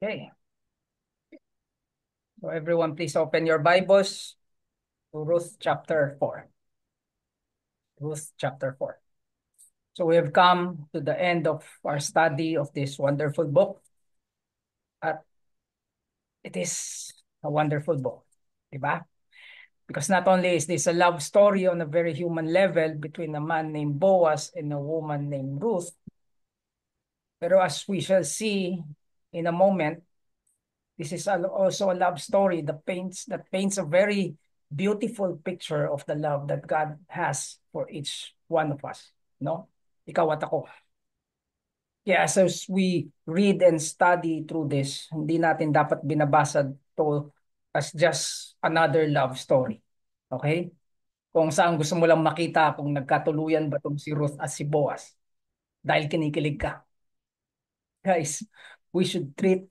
Okay. So everyone, please open your Bibles to Ruth chapter 4. Ruth chapter 4. So we have come to the end of our study of this wonderful book. At it is a wonderful book. Diba? Because not only is this a love story on a very human level between a man named Boaz and a woman named Ruth, pero as we shall see in a moment, this is also a love story that paints a very beautiful picture of the love that God has for each one of us, no? Ikaw at ako. Kaya as we read and study through this, hindi natin dapat binabasa to as just another love story. Okay? Kung saan gusto mo lang makita kung nagkatuluyan ba tong si Ruth at si Boaz dahil kinikilig ka. Guys, we should treat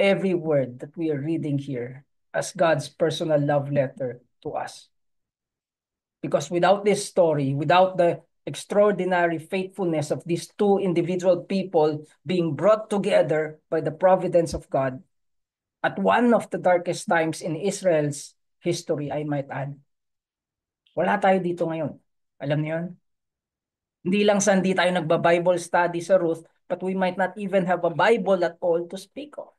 every word that we are reading here as God's personal love letter to us. Because without this story, without the extraordinary faithfulness of these two individual people being brought together by the providence of God at one of the darkest times in Israel's history, I might add, wala tayo dito ngayon. Alam niyo yun? Hindi lang sa hindi tayo nagba-Bible study sa Ruth, but we might not even have a Bible at all to speak of.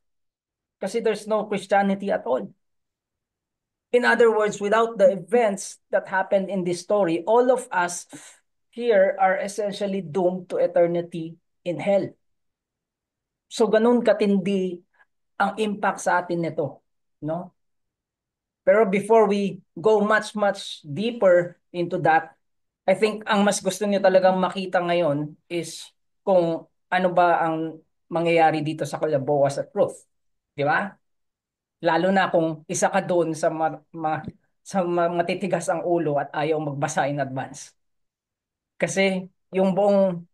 Kasi there's no Christianity at all. In other words, without the events that happened in this story, all of us here are essentially doomed to eternity in hell. So ganun katindi ang impact sa atin nito, no? Pero before we go much deeper into that, I think ang mas gusto niyo talagang makita ngayon is kung ano ba ang mangyayari dito sa kila Boaz at Ruth. Di ba? Lalo na kung isa ka doon sa matitigas ang ulo at ayaw magbasa in advance. Kasi yung buong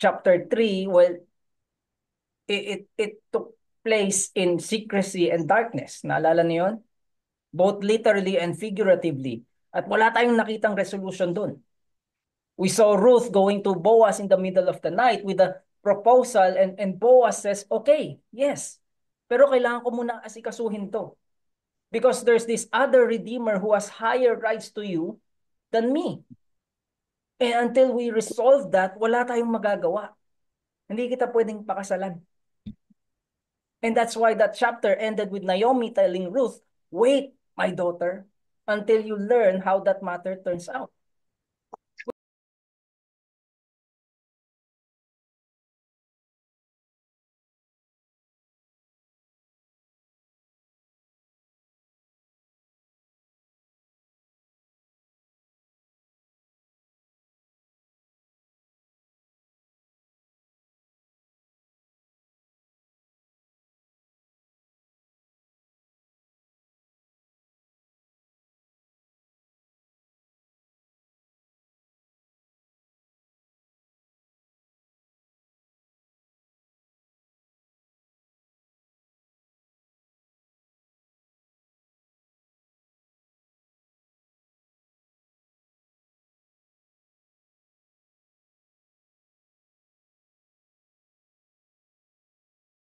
chapter 3, well, it took place in secrecy and darkness. Naalala niyo yun? Both literally and figuratively. At wala tayong nakitang resolution doon. We saw Ruth going to Boaz in the middle of the night with a proposal and Boaz says, okay, yes. Pero kailangan ko muna asikasuhin to. Because there's this other redeemer who has higher rights to you than me. And until we resolve that, wala tayong magagawa. Hindi kita pwedeng pakasalan. And that's why that chapter ended with Naomi telling Ruth, wait, my daughter, until you learn how that matter turns out.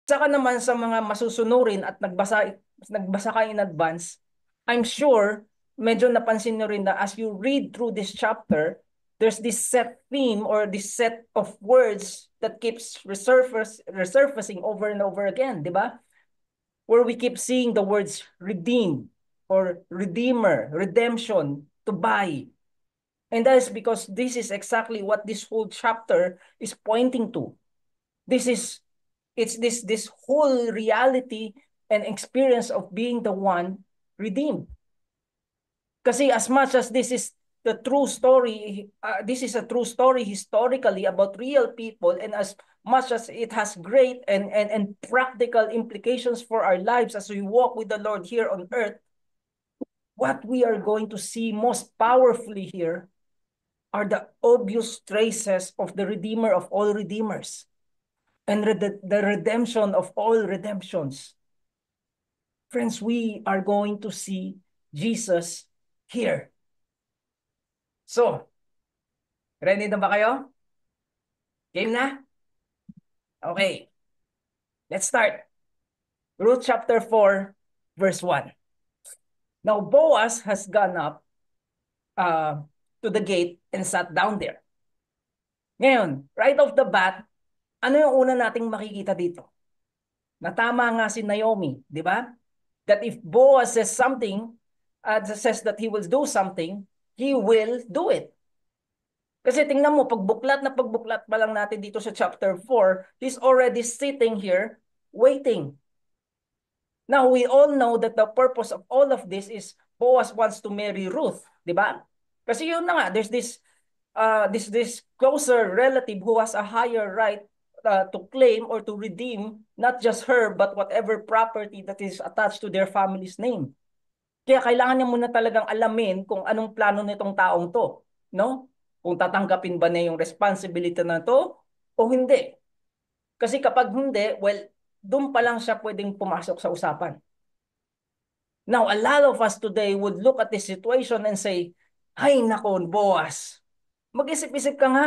Saka naman sa mga masusunurin at nagbasa ka in advance, I'm sure medyo napansin nyo rin na as you read through this chapter, there's this set theme or this set of words that keeps resurfacing over and over again, di ba? Where we keep seeing the words redeem or redeemer, redemption, to buy. And that is because this is exactly what this whole chapter is pointing to. It's this whole reality and experience of being the one redeemed. Kasi as much as this is the true story, this is a true story historically about real people, and as much as it has great and practical implications for our lives as we walk with the Lord here on earth, what we are going to see most powerfully here are the obvious traces of the Redeemer of all redeemers and the redemption of all redemptions. Friends, we are going to see Jesus here. So, ready na ba kayo? Game na? Okay, let's start. Ruth chapter 4, verse 1. Now Boaz has gone up to the gate and sat down there. Ngayon, right off the bat, ano yung una nating makikita dito? Na tama nga si Naomi, di ba? That if Boaz says something, says that he will do something, he will do it. Kasi tingnan mo, pagbuklat pa lang natin dito sa chapter 4, he's already sitting here waiting. Now, we all know that the purpose of all of this is Boaz wants to marry Ruth, di ba? Kasi yun na nga, there's this closer relative who has a higher right to claim or to redeem not just her but whatever property that is attached to their family's name. Kaya kailangan niya muna talagang alamin kung anong plano nitong taong to, no? Kung tatanggapin ba niya yung responsibility na to o hindi. Kasi kapag hindi, well, doon pa lang siya pwedeng pumasok sa usapan. Now, a lot of us today would look at this situation and say, "Ay nako, Boaz, mag-isip-isip ka nga.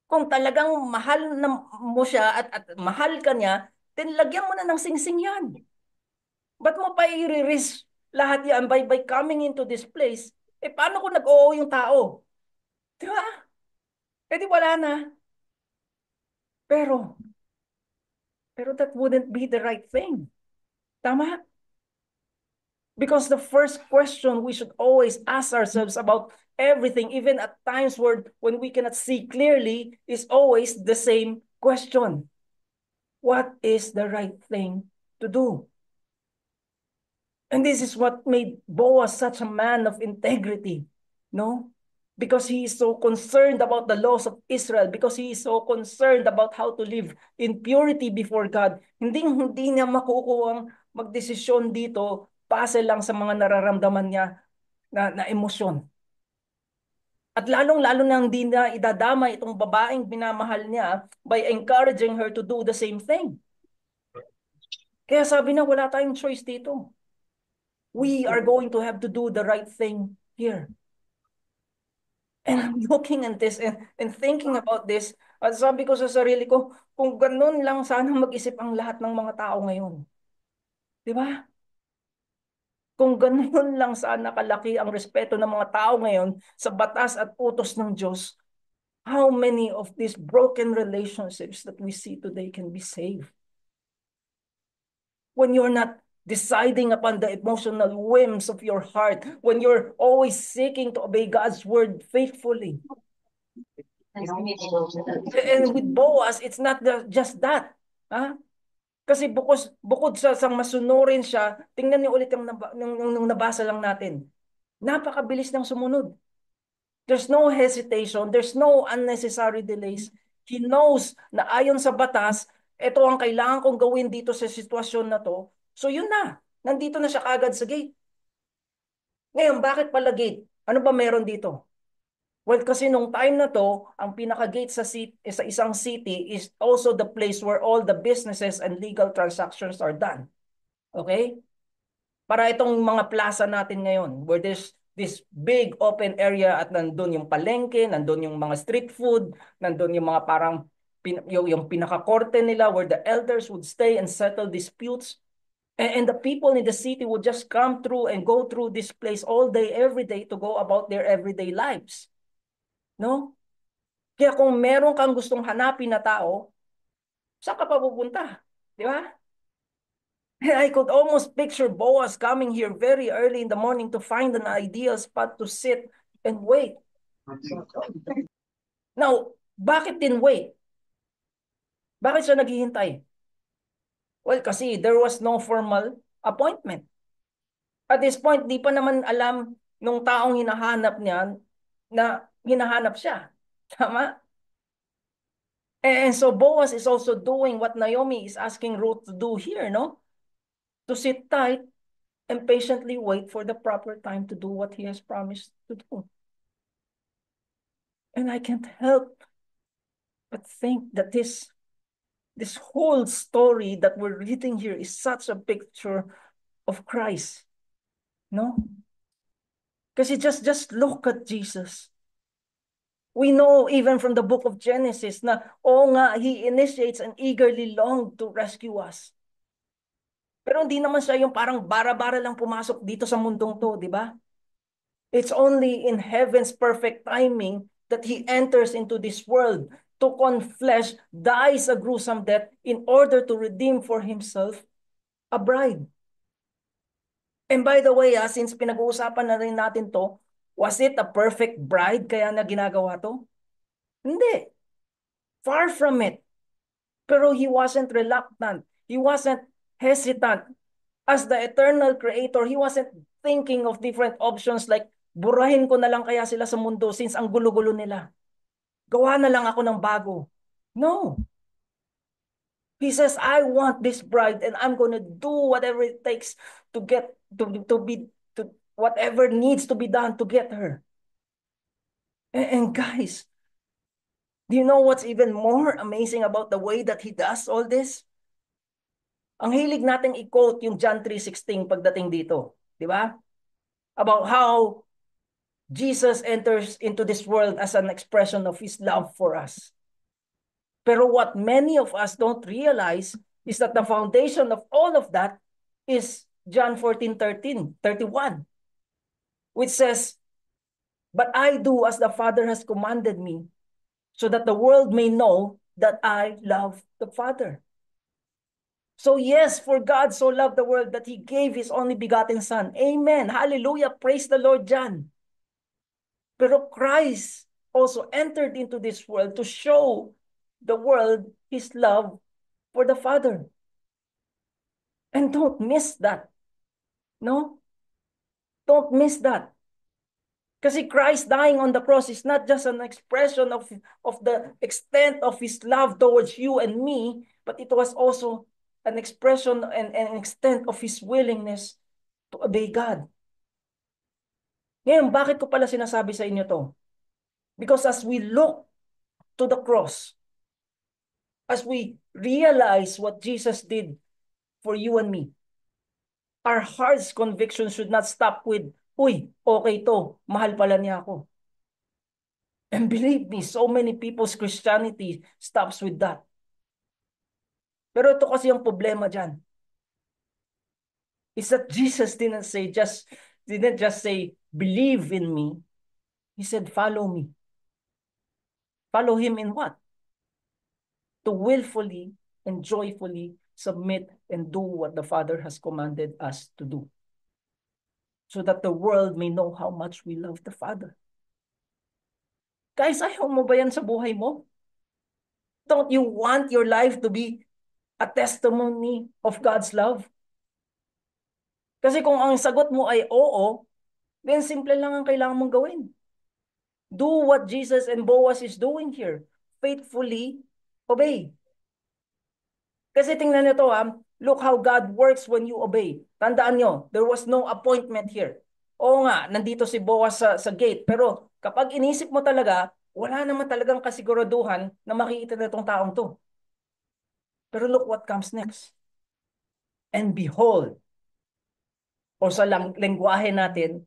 Kung talagang mahal na mo siya at mahal ka niya, then lagyan mo na ng singsing yan. Ba't mo pa i-risk lahat yan by coming into this place? Eh, paano kung nag-oo yung tao? Di ba? Eh, di wala na. Pero, pero that wouldn't be the right thing. Tama? Because the first question we should always ask ourselves about everything, even at times when we cannot see clearly, is always the same question. What is the right thing to do? And this is what made Boaz such a man of integrity, no? Because he is so concerned about the laws of Israel, because he is so concerned about how to live in purity before God. Hindi niya makukuhang magdesisyon dito base lang sa mga nararamdaman niya na emosyon. At lalong-lalo na hindi na idadama itong babaeng binamahal niya by encouraging her to do the same thing. Kaya sabi na wala tayong choice dito. We are going to have to do the right thing here. And I'm looking at this and thinking about this, at sabi ko sa sarili ko, kung ganun lang sana mag-isip ang lahat ng mga tao ngayon. Di ba? Kung ganun lang sana kalaki ang respeto ng mga tao ngayon sa batas at utos ng Diyos, how many of these broken relationships that we see today can be saved? When you're not deciding upon the emotional whims of your heart, when you're always seeking to obey God's word faithfully. And with Boaz, it's not just that. Ha? Kasi bukod sa masunurin siya, tingnan niyo ulit yung nabasa lang natin. Napakabilis ng sumunod. There's no hesitation, there's no unnecessary delays. He knows na ayon sa batas, ito ang kailangan kong gawin dito sa sitwasyon na to. So yun na, nandito na siya kagad sa gate. Ngayon, bakit pala gate? Ano ba meron dito? Well, kasi nung time na to, ang pinaka-gate sa isang city is also the place where all the businesses and legal transactions are done. Okay? Para itong mga plaza natin ngayon, where there's this big open area at nandun yung palengke, nandun yung mga street food, nandun yung mga parang yung pinaka-korte nila where the elders would stay and settle disputes. And the people in the city would just come through and go through this place all day, every day to go about their everyday lives. No? Kaya kung meron kang gustong hanapin na tao, saan ka pa pupunta? Di ba? I could almost picture Boaz coming here very early in the morning to find an ideal spot to sit and wait. Now, bakit din wait? Bakit siya naghihintay? Well, kasi there was no formal appointment. At this point, di pa naman alam nung taong hinahanap niya na hinahanap siya. Tama? And so Boaz is also doing what Naomi is asking Ruth to do here, no? To sit tight and patiently wait for the proper time to do what he has promised to do. And I can't help but think that this whole story that we're reading here is such a picture of Christ, no? Because just look at Jesus. We know even from the book of Genesis na, oh nga, he initiates and eagerly longed to rescue us. Pero hindi naman siya yung parang bara-bara lang pumasok dito sa mundong to, di ba? It's only in heaven's perfect timing that he enters into this world, took on flesh, dies a gruesome death in order to redeem for himself a bride. And by the way, since pinag-uusapan na rin natin to, was it a perfect bride kaya na ginagawa to? Hindi. Far from it. Pero he wasn't reluctant. He wasn't hesitant. As the eternal creator, he wasn't thinking of different options like, burahin ko na lang kaya sila sa mundo since ang gulo-gulo nila. Gawa na lang ako ng bago. No. He says, I want this bride and I'm going to do whatever it takes to get, to be, to whatever needs to be done to get her. And guys, do you know what's even more amazing about the way that he does all this? Ang hilig nating i-quote yung John 3:16 pagdating dito, di ba? About how Jesus enters into this world as an expression of his love for us. Pero what many of us don't realize is that the foundation of all of that is John 14:31, which says, "But I do as the Father has commanded me, so that the world may know that I love the Father." So yes, for God so loved the world that he gave his only begotten Son. Amen. Hallelujah. Praise the Lord, John. Pero Christ also entered into this world to show the world his love for the Father. And don't miss that. No? Don't miss that. Kasi Christ dying on the cross is not just an expression of the extent of his love towards you and me, but it was also an expression and an extent of his willingness to obey God. Ngayon, bakit ko pala sinasabi sa inyo to? Because as we look to the cross, as we realize what Jesus did for you and me, our heart's conviction should not stop with, uy, okay to, mahal pala niya ako. And believe me, so many people's Christianity stops with that. Pero ito kasi yung problema dyan. Is that Jesus didn't just say, believe in me. He said, follow me. Follow him in what? To willfully and joyfully submit and do what the Father has commanded us to do. So that the world may know how much we love the Father. Guys, ayaw mo ba yan sa buhay mo? Don't you want your life to be a testimony of God's love? Kasi kung ang sagot mo ay oo, then simple lang ang kailangan mong gawin. Do what Jesus and Boaz is doing here. Faithfully obey. Kasi tingnan nyo to, look how God works when you obey. Tandaan nyo, there was no appointment here. Oo nga, nandito si Boaz sa gate. Pero kapag inisip mo talaga, wala naman talagang kasiguraduhan na makikita na itong taong to. Pero look what comes next. And behold, o sa lengguwahe natin,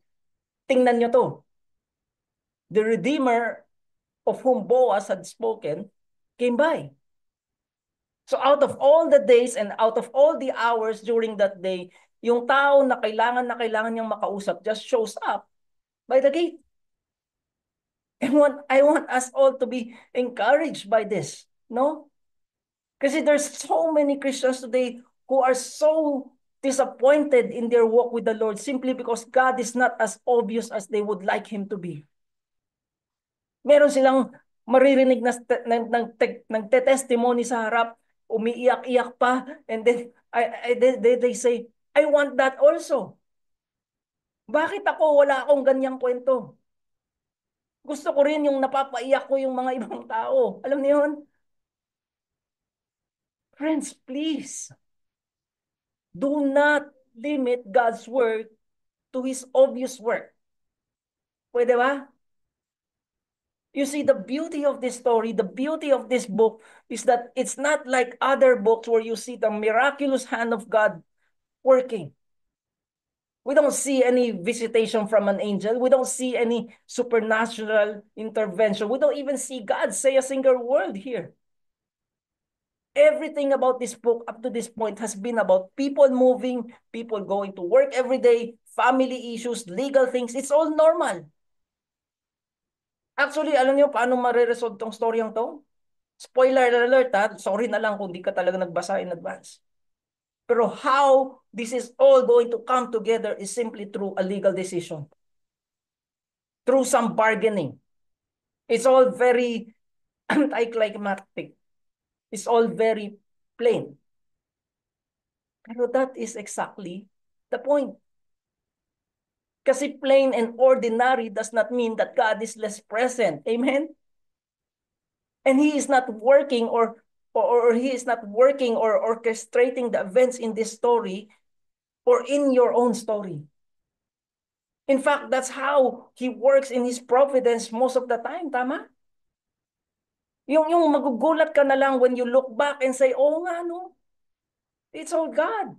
tingnan nyo to. The Redeemer of whom Boaz had spoken came by. So out of all the days and out of all the hours during that day, yung tao na kailangan niyang makausap just shows up by the gate. And I want us all to be encouraged by this, no? Kasi there's so many Christians today who are so disappointed in their walk with the Lord simply because God is not as obvious as they would like him to be. Meron silang maririnig ng testimony sa harap, umiiyak-iyak pa, and then they say, I want that also. Bakit ako wala akong ganyang kwento? Gusto ko rin yung napapaiyak ko yung mga ibang tao. Alam niyo yun? Friends, please, do not limit God's work to his obvious work. Pwede ba? You see, the beauty of this story, the beauty of this book is that it's not like other books where you see the miraculous hand of God working. We don't see any visitation from an angel. We don't see any supernatural intervention. We don't even see God say a single word here. Everything about this book up to this point has been about people moving, people going to work every day, family issues, legal things. It's all normal. Actually, alam niyo paano mare-resolve tong storyang to? Spoiler alert ha, sorry na lang kung di ka talaga nagbasa in advance. Pero how this is all going to come together is simply through a legal decision. Through some bargaining. It's all very anticlimactic. It's all very plain. Pero that is exactly the point. Kasi plain and ordinary does not mean that God is less present. Amen? And He is not working or He is not working or orchestrating the events in this story or in your own story. In fact, that's how He works in His providence most of the time. Tama? Yung magugulat ka na lang when you look back and say, oh nga no, it's all God.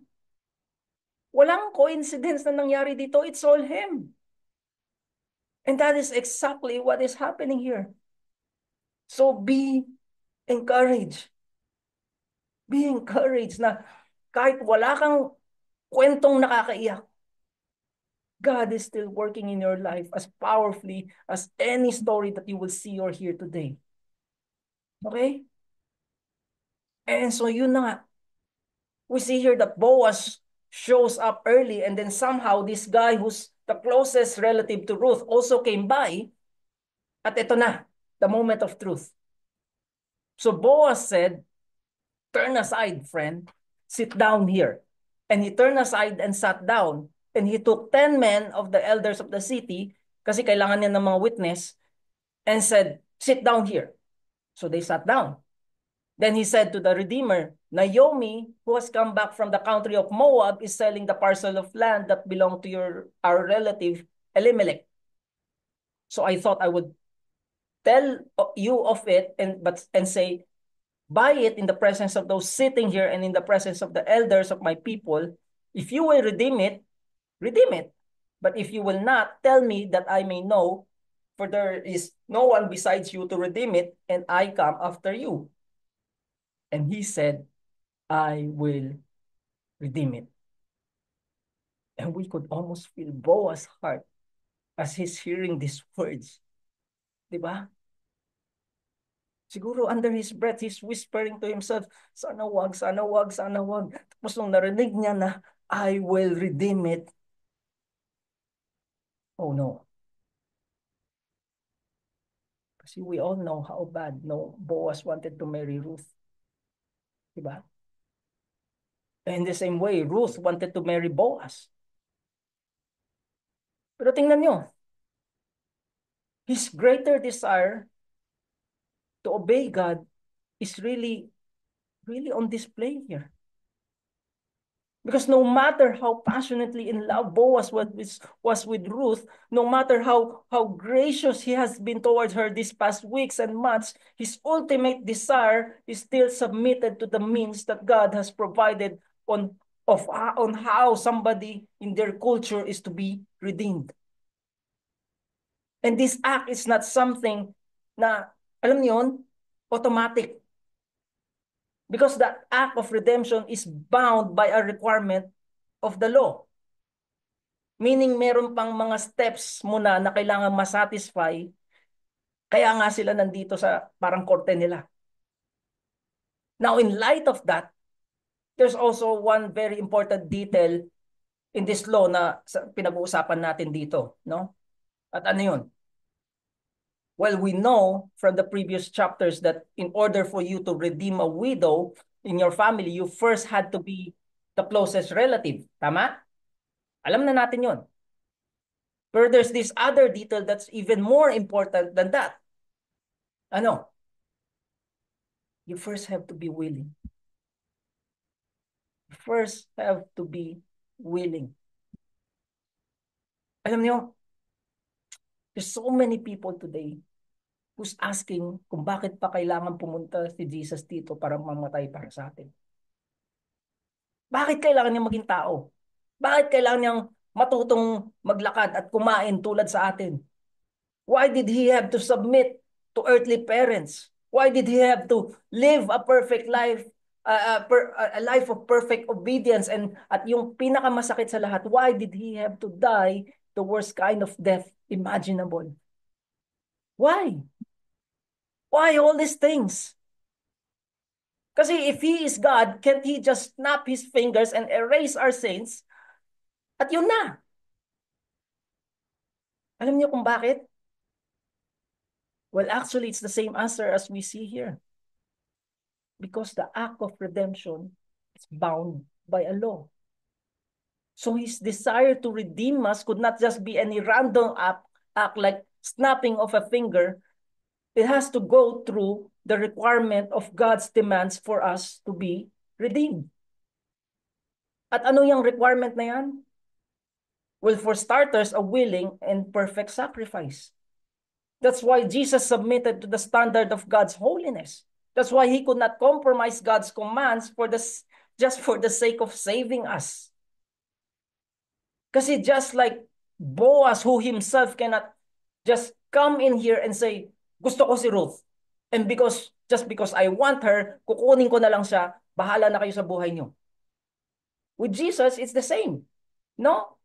Walang coincidence na nangyari dito. It's all Him. And that is exactly what is happening here. So be encouraged. Be encouraged na kahit wala kang kwentong nakakaiyak, God is still working in your life as powerfully as any story that you will see or hear today. Okay? And so yun na nga. We see here that Boaz shows up early and then somehow this guy who's the closest relative to Ruth also came by. At ito na, the moment of truth. So Boaz said, turn aside, friend. Sit down here. And he turned aside and sat down. And he took 10 men of the elders of the city, kasi kailangan niya ng mga witness, and said, sit down here. So they sat down. Then he said to the Redeemer, Naomi, who has come back from the country of Moab, is selling the parcel of land that belonged to our relative Elimelech. So I thought I would tell you of it and say, buy it in the presence of those sitting here and in the presence of the elders of my people. If you will redeem it, redeem it. But if you will not, tell me that I may know, for there is no one besides you to redeem it, and I come after you. And he said, I will redeem it. And we could almost feel Boaz's heart as he's hearing these words. Diba? Siguro under his breath, he's whispering to himself, sana wag, sana wag, sana wag. Tapos nung narinig niya na, I will redeem it. Oh no. Kasi we all know how bad Boaz wanted to marry Ruth. Diba? In the same way, Ruth wanted to marry Boaz. Pero tingnan nyo, his greater desire to obey God is really on display here. Because no matter how passionately in love Boaz was with Ruth, no matter how gracious he has been towards her these past weeks and months, his ultimate desire is still submitted to the means that God has provided on how somebody in their culture is to be redeemed. And this act is not something na, alam niyo yun, automatic. Because that act of redemption is bound by a requirement of the law. Meaning meron pang mga steps muna na kailangan masatisfy, kaya nga sila nandito sa parang korte nila. Now, in light of that, there's also one very important detail in this law na pinag-uusapan natin dito, no? At ano yun? Well, we know from the previous chapters that in order for you to redeem a widow in your family, you first had to be the closest relative. Tama? Alam na natin yun. But there's this other detail that's even more important than that. Ano? You first have to be willing. You first have to be willing. Alam niyo, there's so many people today who's asking kung bakit pa kailangan pumunta si Jesus dito para mamatay para sa atin. Bakit kailangan niya maging tao? Bakit kailangan niyang matutong maglakad at kumain tulad sa atin? Why did he have to submit to earthly parents? Why did he have to live a perfect life a life of perfect obedience, and at yung pinakamasakit sa lahat, why did he have to die the worst kind of death imaginable? Why? Why all these things? Kasi if he is God, can't he just snap his fingers and erase our sins? At yun na. Alam niyo kung bakit? Well, actually, it's the same answer as we see here. Because the act of redemption is bound by a law. So his desire to redeem us could not just be any random act like snapping of a finger. It has to go through the requirement of God's demands for us to be redeemed. At ano yung requirement na yan? Well, for starters, a willing and perfect sacrifice. That's why Jesus submitted to the standard of God's holiness. That's why he could not compromise God's commands just for the sake of saving us. Kasi just like Boaz, who himself cannot just come in here and say, gusto ko si Ruth. And just because I want her, kukunin ko na lang siya, bahala na kayo sa buhay niyo. With Jesus, it's the same. No?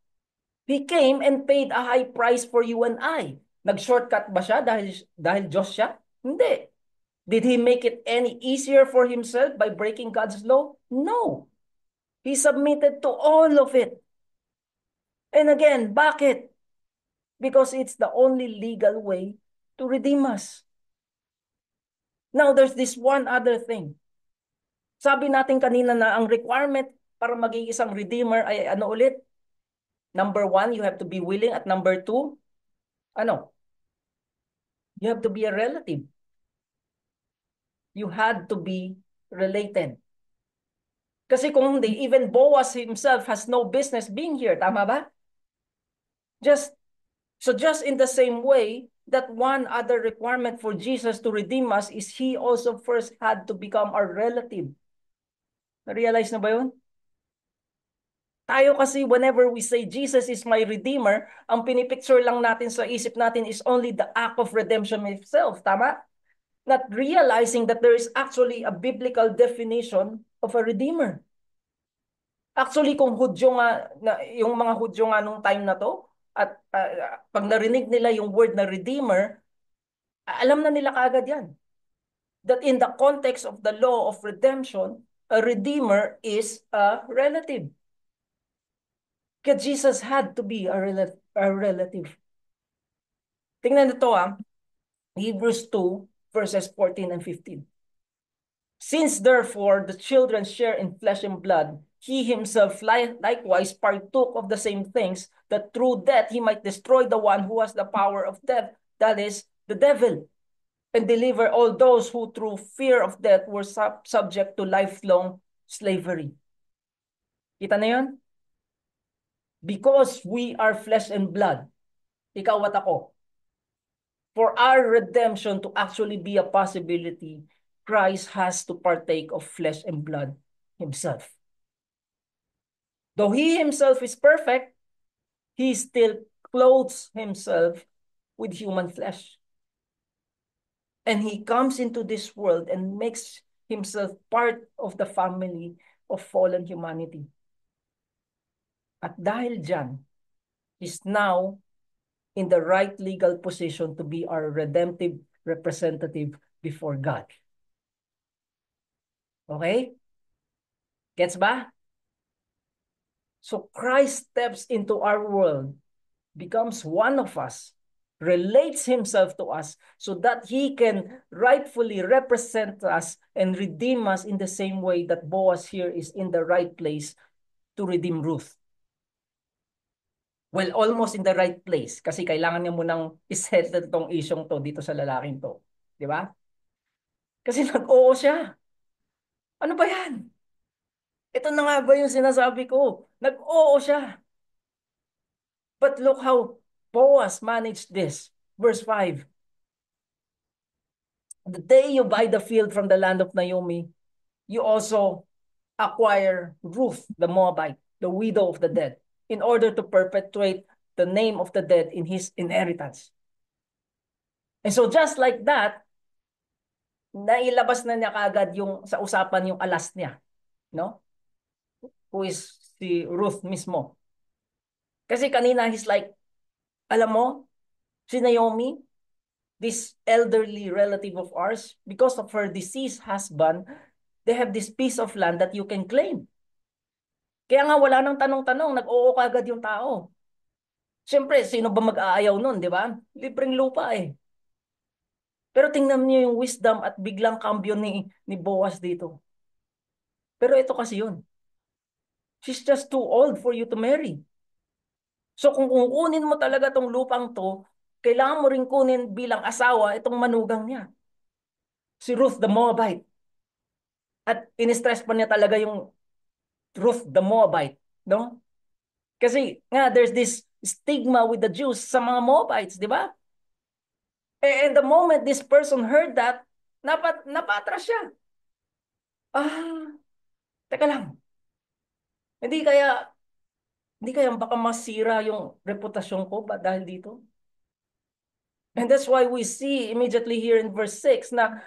He came and paid a high price for you and I. Nag-shortcut ba siya dahil Diyos siya? Hindi. Did he make it any easier for himself by breaking God's law? No. He submitted to all of it. And again, bakit? Because it's the only legal way to redeem us. Now, there's this one other thing. Sabi natin kanina na ang requirement para maging isang redeemer ay ano ulit? Number 1, you have to be willing. At number 2, ano? You have to be a relative. You had to be related. Kasi kung hindi, even Boaz himself has no business being here. Tama ba? Just in the same way, that one other requirement for Jesus to redeem us is he also first had to become our relative. Na-realize na ba yun? Tayo kasi whenever we say Jesus is my redeemer, ang pinipicture lang natin sa isip natin is only the act of redemption itself. Tama? Not realizing that there is actually a biblical definition of a redeemer. Actually, kung Hudyo nga, yung mga Hudyo nga nung time na to, at pag narinig nila yung word na redeemer, alam na nila kaagad yan. That in the context of the law of redemption, a redeemer is a relative. Kaya Jesus had to be a relative. Tingnan nito Hebrews 2 verses 14 and 15. Since therefore the children share in flesh and blood, he himself likewise partook of the same things, that through death he might destroy the one who has the power of death, that is, the devil, and deliver all those who through fear of death were subject to lifelong slavery. Kita na yun? Because we are flesh and blood, ikaw at ako, for our redemption to actually be a possibility, Christ has to partake of flesh and blood himself. Though he himself is perfect, he still clothes himself with human flesh. And he comes into this world and makes himself part of the family of fallen humanity. At dahil dyan, he's now in the right legal position to be our redemptive representative before God. Okay? Gets ba? So Christ steps into our world, becomes one of us, relates himself to us so that he can rightfully represent us and redeem us in the same way that Boaz here is in the right place to redeem Ruth. Well, almost in the right place kasi kailangan niya munang isettle tong isyong to dito sa lalaking to. Di ba? Kasi nag-oo siya. Ano ba yan? Ito na nga ba yung sinasabi ko? Nag-oo siya. But look how Boaz managed this. Verse 5. The day you buy the field from the land of Naomi, you also acquire Ruth, the Moabite, the widow of the dead, in order to perpetuate the name of the dead in his inheritance. And so just like that, nailabas na niya kaagad yung sa usapan yung alas niya, no? Who is si Ruth mismo. Kasi kanina he's like, alam mo, si Naomi, this elderly relative of ours, because of her deceased husband, they have this piece of land that you can claim. Kaya nga wala nang tanong-tanong, nag-oo kagad yung tao. Siyempre, sino ba mag-aayaw nun, di ba? Libreng lupa eh. Pero tingnan niyo yung wisdom at biglang kambyo ni Boaz dito. Pero ito kasi yun. She's just too old for you to marry. So kung kukunin mo talaga tong lupang to, kailangan mo rin kunin bilang asawa itong manugang niya. Si Ruth the Moabite. At in-stress pa niya talaga yung Ruth the Moabite. No? Kasi nga, there's this stigma with the Jews sa mga Moabites, di ba? And the moment this person heard that, napatras siya. Ah, teka lang. Hindi kaya, hindi kaya baka masira yung reputasyon ko ba dahil dito? And that's why we see immediately here in verse 6 na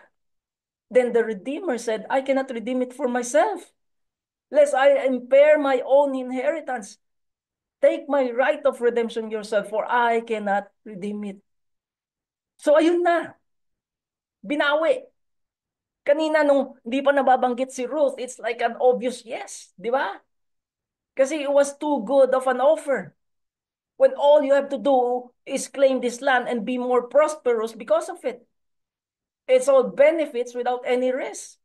then the Redeemer said, I cannot redeem it for myself, lest I impair my own inheritance. Take my right of redemption yourself, for I cannot redeem it. So ayun na, binawi. Kanina nung hindi pa nababanggit si Ruth, it's like an obvious yes, di ba? Kasi it was too good of an offer. When all you have to do is claim this land and be more prosperous because of it. It's all benefits without any risk.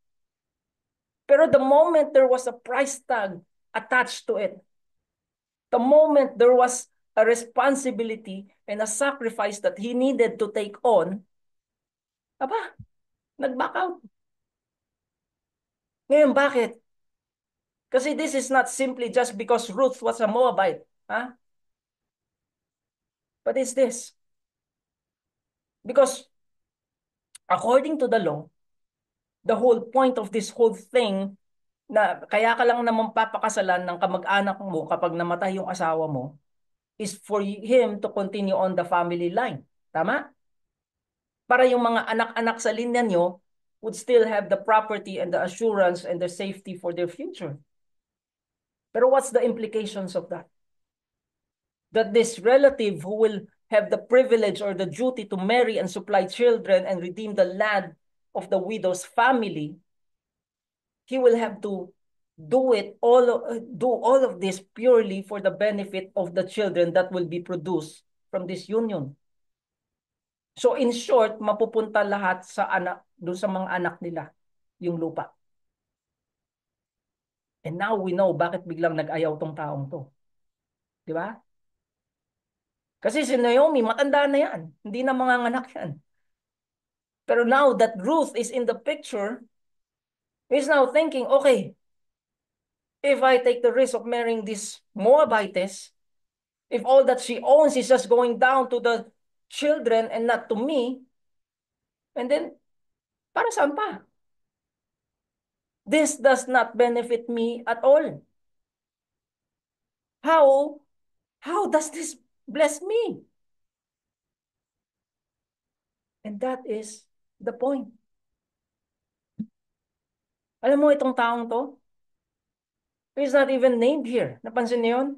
Pero the moment there was a price tag attached to it, the moment there was a responsibility and a sacrifice that he needed to take on, aba, nag-back out. Ngayon, bakit? Kasi this is not simply just because Ruth was a Moabite. Huh? But it's this. Because according to the law, the whole point of this whole thing na kaya ka lang naman papakasalan ng kamag-anak mo kapag namatay yung asawa mo is for him to continue on the family line. Tama? Para yung mga anak-anak sa linya nyo would still have the property and the assurance and the safety for their future. Pero what's the implications of that? That this relative who will have the privilege or the duty to marry and supply children and redeem the land of the widow's family, he will have to do all of this purely for the benefit of the children that will be produced from this union. So in short, mapupunta lahat sa anak, doon sa mga anak nila, yung lupa. And now we know bakit biglang nag-ayaw tong taong to. Di ba? Kasi si Naomi, matanda na yan. Hindi na mga anak yan. Pero now that Ruth is in the picture, he's now thinking, okay, if I take the risk of marrying this Moabitess, if all that she owns is just going down to the children and not to me, and then, para saan pa? This does not benefit me at all. How does this bless me? And that is the point. Alam mo itong taong to? He's not even named here. Napansin niyo yun?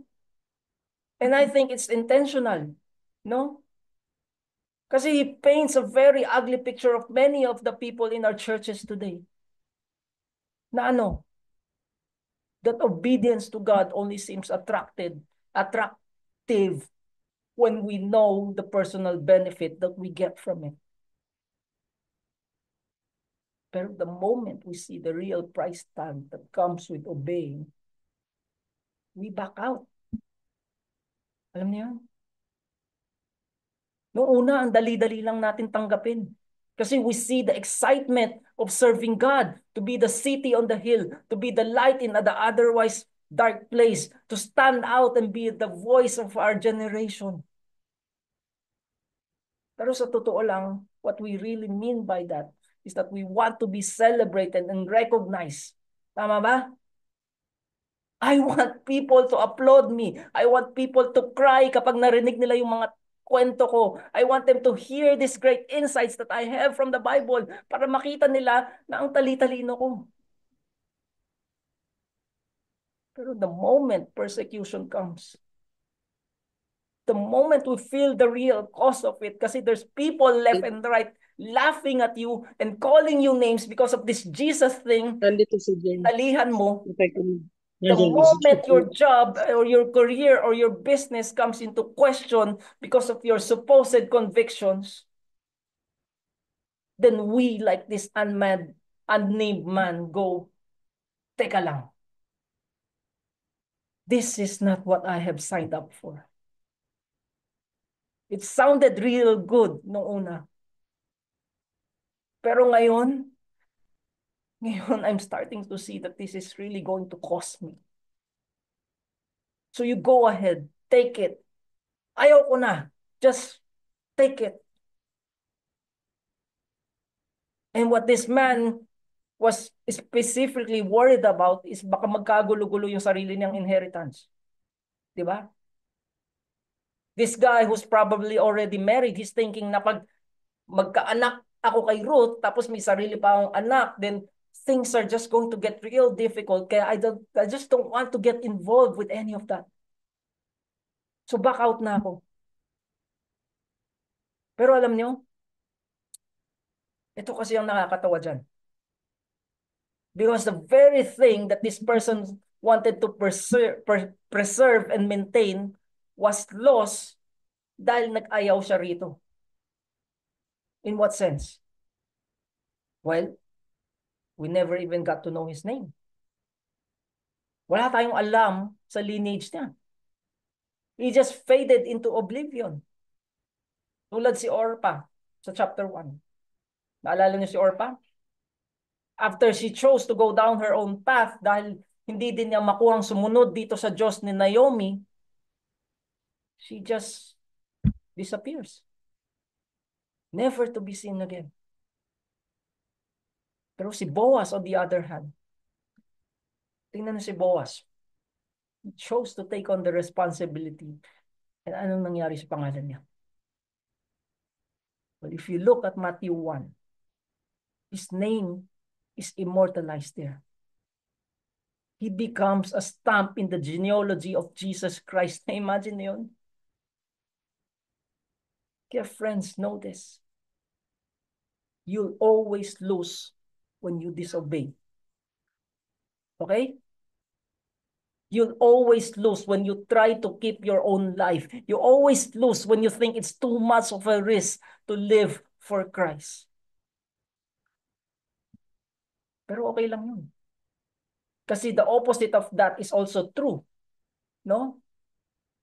And I think it's intentional. No? Kasi he paints a very ugly picture of many of the people in our churches today. Na ano? That obedience to God only seems attractive when we know the personal benefit that we get from it. Pero the moment we see the real price tag that comes with obeying, we back out. Alam niyo yun? Noong una, ang dali-dali lang natin tanggapin. Kasi we see the excitement of serving God, to be the city on the hill, to be the light in the otherwise dark place, to stand out and be the voice of our generation. Pero sa totoo lang, what we really mean by that is that we want to be celebrated and recognized. Tama ba? I want people to applaud me. I want people to cry kapag narinig nila yung mga kwento ko. I want them to hear these great insights that I have from the Bible para makita nila na ang tali-talino ko. Pero the moment persecution comes, the moment we feel the real cause of it, kasi there's people left and right laughing at you and calling you names because of this Jesus thing, Nandito si Jen. talihan mo. Okay, The moment your job or your career or your business comes into question because of your supposed convictions, then we, like this unnamed man, go, teka lang, this is not what I have signed up for. It sounded real good nung una. Pero ngayon, I'm starting to see that this is really going to cost me. So you go ahead, take it. Ayaw ko na. Just take it. And what this man was specifically worried about is baka magkagulo-gulo yung sarili niyang inheritance. Di ba? This guy who's probably already married, he's thinking na pag magkaanak ako kay Ruth, tapos may sarili pa akong anak, then things are just going to get real difficult. Kaya I just don't want to get involved with any of that. So back out na ako. Pero alam nyo, ito kasi ang nakakatawa dyan. Because the very thing that this person wanted to preserve and maintain was lost dahil nag-ayaw siya rito. In what sense? Well, we never even got to know his name. Wala tayong alam sa lineage niya. He just faded into oblivion. Tulad si Orpah sa chapter 1. Naalala niyo si Orpah? After she chose to go down her own path dahil hindi din niya makuhang sumunod dito sa Diyos ni Naomi, she just disappears. Never to be seen again. Pero si Boaz, on the other hand, tingnan niyo si Boaz. He chose to take on the responsibility. And anong nangyari sa pangalan niya? Well, if you look at Matthew 1, his name is immortalized there. He becomes a stamp in the genealogy of Jesus Christ. Imagine yun. Dear friends, know this. You'll always lose when you disobey. Okay? You'll always lose when you try to keep your own life. You always lose when you think it's too much of a risk to live for Christ. Pero okay lang yun. Kasi the opposite of that is also true. No?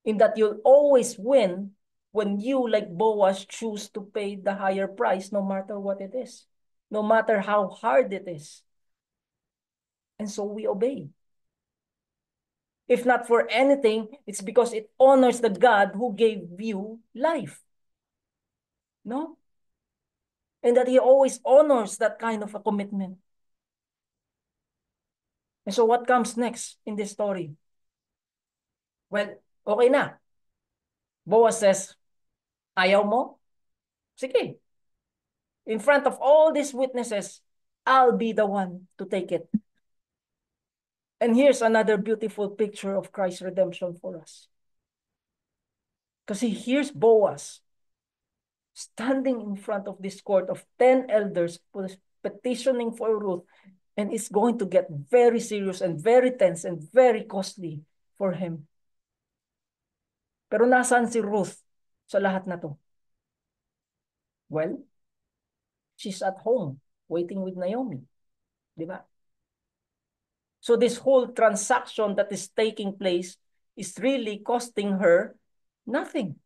In that you'll always win when you, like Boaz, choose to pay the higher price no matter what it is. No matter how hard it is. And so we obey. If not for anything, it's because it honors the God who gave you life. No? And that he always honors that kind of a commitment. And so what comes next in this story? Well, okay na. Boaz says, ayaw mo? Sige. In front of all these witnesses, I'll be the one to take it. And here's another beautiful picture of Christ's redemption for us. Kasi here's Boaz standing in front of this court of 10 elders petitioning for Ruth, and it's going to get very serious and very tense and very costly for him. Pero nasaan si Ruth sa lahat na to? Well, she's at home waiting with Naomi. Di ba? So this whole transaction that is taking place is really costing her nothing.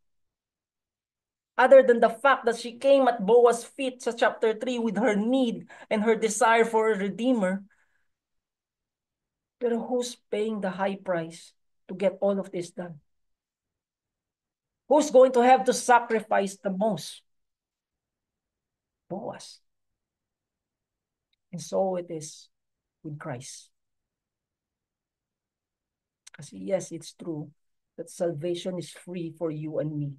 Other than the fact that she came at Boaz's feet sa chapter 3 with her need and her desire for a redeemer. Pero who's paying the high price to get all of this done? Who's going to have to sacrifice the most? Boaz. And so it is with Christ. Kasi yes, it's true that salvation is free for you and me.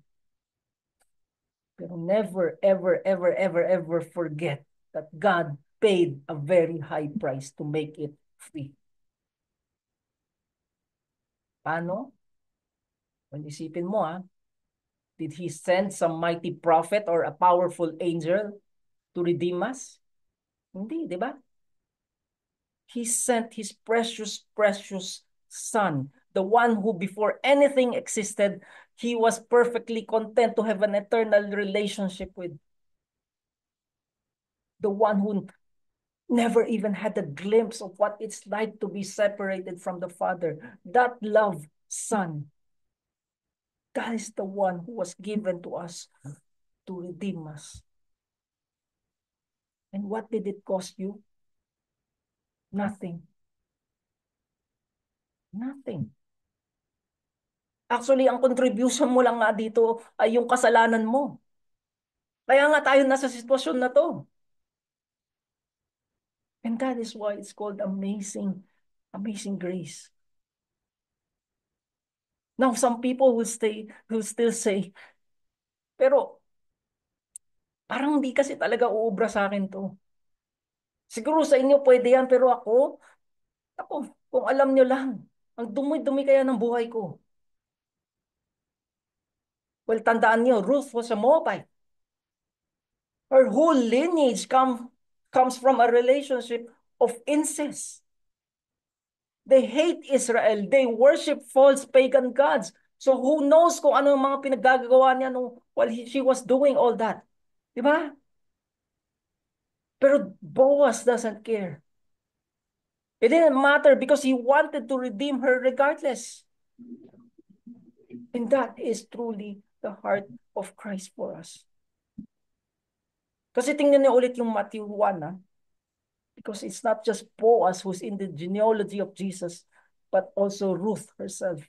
Pero never, ever, ever, ever, ever forget that God paid a very high price to make it free. Paano? Well, isipin mo did He send some mighty prophet or a powerful angel to redeem us? Hindi, di ba? He sent His precious, precious Son, the one who before anything existed, He was perfectly content to have an eternal relationship with. The one who never even had a glimpse of what it's like to be separated from the Father. That love Son. God is the one who was given to us to redeem us. And what did it cost you? Nothing. Nothing. Actually, ang contribution mo lang nga dito ay yung kasalanan mo. Kaya nga tayo nasa sitwasyon na to. And that is why it's called amazing, amazing grace. Now, some people will still say, pero parang hindi kasi talaga uubra sa akin to. Siguro sa inyo pwede yan, pero ako, kung alam nyo lang, ang dumi-dumi kaya ng buhay ko. Well, tandaan nyo, Ruth was a Moabite. Her whole lineage comes from a relationship of incest. They hate Israel. They worship false pagan gods. So who knows kung ano yung mga pinaggagawa niya while she was doing all that. Di ba? Pero Boaz doesn't care. It didn't matter because he wanted to redeem her regardless. And that is truly the heart of Christ for us. Kasi tingnan niyo ulit yung Matthew 1, because it's not just Boaz who's in the genealogy of Jesus, but also Ruth herself.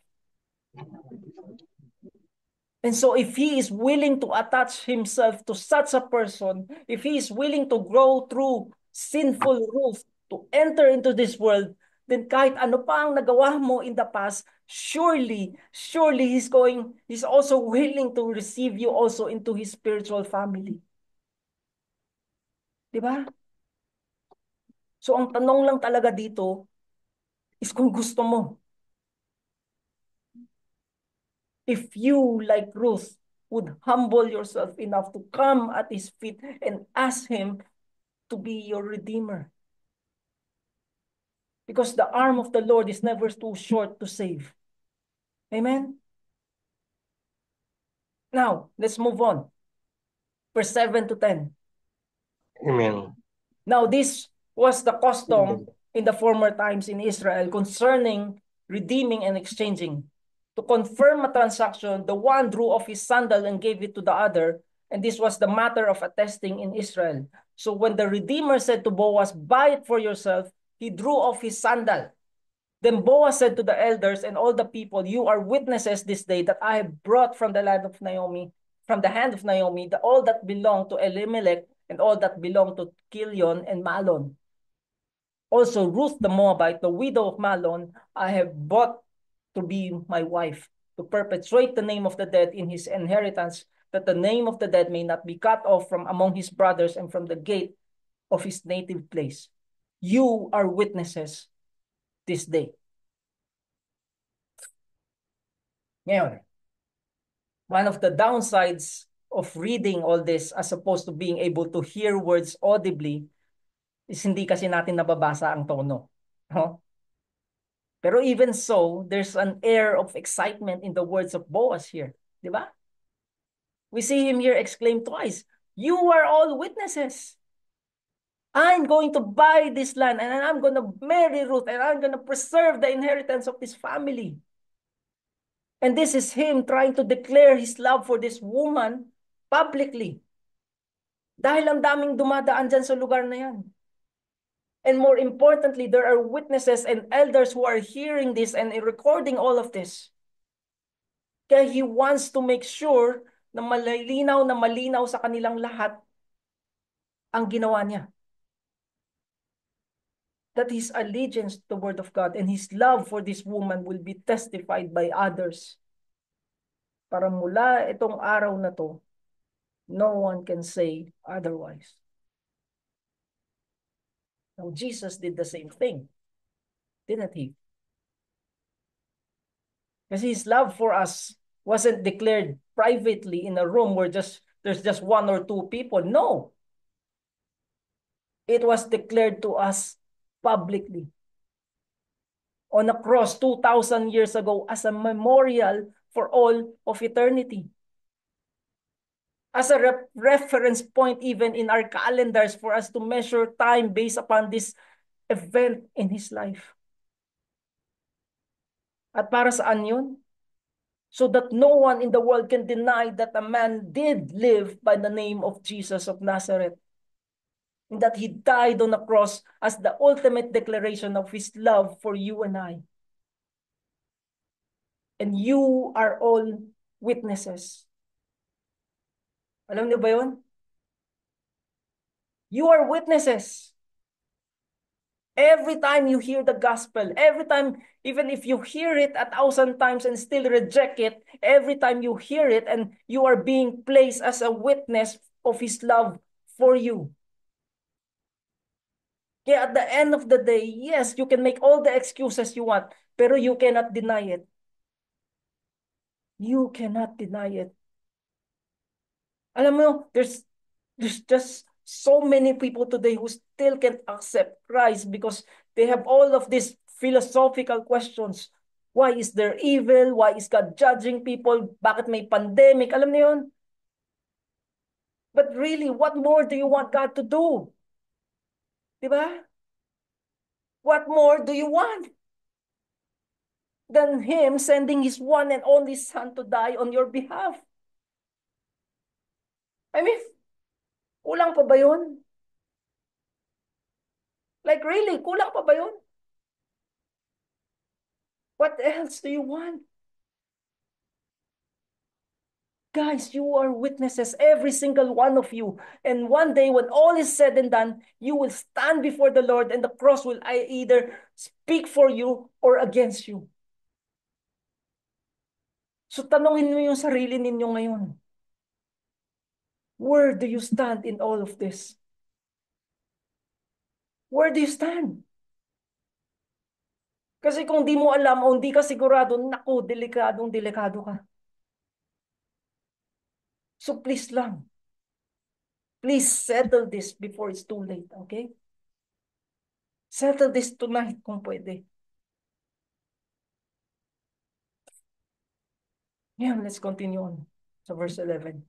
And so if he is willing to attach himself to such a person, if he is willing to grow through sinful Ruth to enter into this world, then kahit ano pa ang nagawa mo in the past, surely he's also willing to receive you also into his spiritual family. Di ba? So ang tanong lang talaga dito is kung gusto mo. If you, like Ruth, would humble yourself enough to come at his feet and ask him to be your redeemer. Because the arm of the Lord is never too short to save. Amen? Now, let's move on. Verse 7 to 10. Amen. Now, this was the custom in the former times in Israel concerning redeeming and exchanging. To confirm a transaction, the one drew off his sandal and gave it to the other, and this was the matter of attesting in Israel. So when the Redeemer said to Boaz, "Buy it for yourself," he drew off his sandal. Then Boaz said to the elders and all the people, "You are witnesses this day that I have brought from the land of Naomi, from the hand of Naomi, all that belonged to Elimelech and all that belonged to Kilion and Malon. Also Ruth the Moabite, the widow of Malon, I have bought to be my wife, to perpetuate the name of the dead in his inheritance, that the name of the dead may not be cut off from among his brothers and from the gate of his native place. You are witnesses this day." Ngayon, one of the downsides of reading all this as opposed to being able to hear words audibly is hindi kasi natin nababasa ang tono. No? Pero even so, there's an air of excitement in the words of Boaz here. Di ba? We see him here exclaim twice, "You are all witnesses. I'm going to buy this land and I'm going to marry Ruth and I'm going to preserve the inheritance of this family." And this is him trying to declare his love for this woman publicly. Dahil ang daming dumadaan dyan sa lugar na yan. And more importantly, there are witnesses and elders who are hearing this and recording all of this. Kaya he wants to make sure na malinaw sa kanilang lahat ang ginawa niya. That his allegiance to the word of God and his love for this woman will be testified by others. Para mula itong araw na to, No one can say otherwise. Now, Jesus did the same thing, didn't he? Because his love for us wasn't declared privately in a room where there's just one or two people. No, it was declared to us publicly on a cross 2,000 years ago as a memorial for all of eternity. As a reference point even in our calendars for us to measure time based upon this event in his life. At para saan yun? So that no one in the world can deny that a man did live by the name of Jesus of Nazareth. And that he died on the cross as the ultimate declaration of his love for you and I. And you are all witnesses. Alam niyo ba yun? You are witnesses. Every time you hear the gospel, every time, even if you hear it 1,000 times and still reject it, every time you hear it and you are being placed as a witness of his love for you. Kaya at the end of the day, yes, you can make all the excuses you want, pero you cannot deny it. You cannot deny it. Alam mo, there's just so many people today who still can't accept Christ because they have all of these philosophical questions. Why is there evil? Why is God judging people? Bakit may pandemic? Alam niyo yun? But really, what more do you want God to do? Diba? What more do you want than Him sending His one and only Son to die on your behalf? I mean, kulang pa ba yun? Like really, kulang pa ba yun? What else do you want? Guys, you are witnesses, every single one of you. And one day when all is said and done, you will stand before the Lord and the cross will either speak for you or against you. So tanongin mo yung sarili ninyo ngayon. Where do you stand in all of this? Where do you stand? Kasi kung di mo alam o hindi ka sigurado, naku, delikado ka. So please lang. Please settle this before it's too late, okay? Settle this tonight kung pwede. Yeah, let's continue on. So verse 11.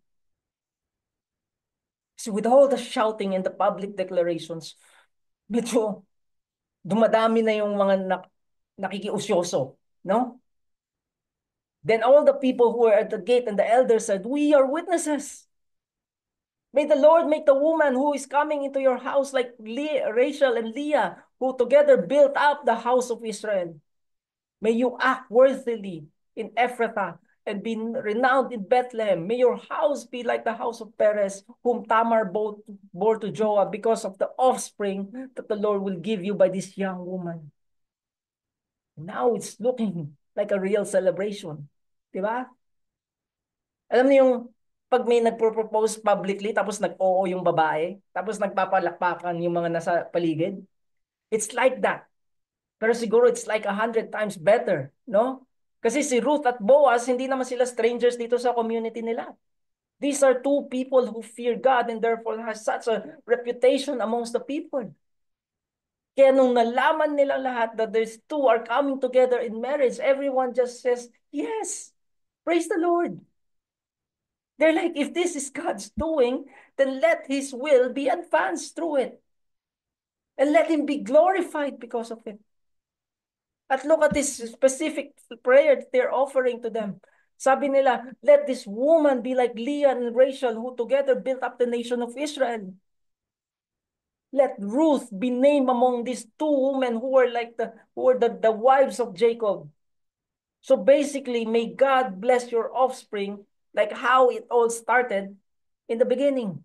So with all the shouting and the public declarations, medyo dumadami na yung mga nakikiusyoso, no? Then all the people who were at the gate and the elders said, "We are witnesses. May the Lord make the woman who is coming into your house like Rachel and Leah, who together built up the house of Israel. May you act worthily in Ephrathah and be renowned in Bethlehem. May your house be like the house of Perez, whom Tamar bore to Joab, because of the offspring that the Lord will give you by this young woman." Now it's looking like a real celebration. Diba? Alam niyo yung pag may nagpro-propose publicly, tapos nag-oo yung babae, tapos nagpapalakpakan yung mga nasa paligid. It's like that. Pero siguro it's like 100 times better, no? Kasi si Ruth at Boaz, hindi naman sila strangers dito sa community nila. These are two people who fear God and therefore has such a reputation amongst the people. Kaya nung nalaman nila lahat that these two are coming together in marriage, everyone just says, yes, praise the Lord. They're like, if this is God's doing, then let His will be advanced through it. And let Him be glorified because of it. At look at this specific prayer that they're offering to them. Sabi nila, let this woman be like Leah and Rachel, who together built up the nation of Israel. Let Ruth be named among these two women who are like the wives of Jacob. So basically, may God bless your offspring like how it all started in the beginning.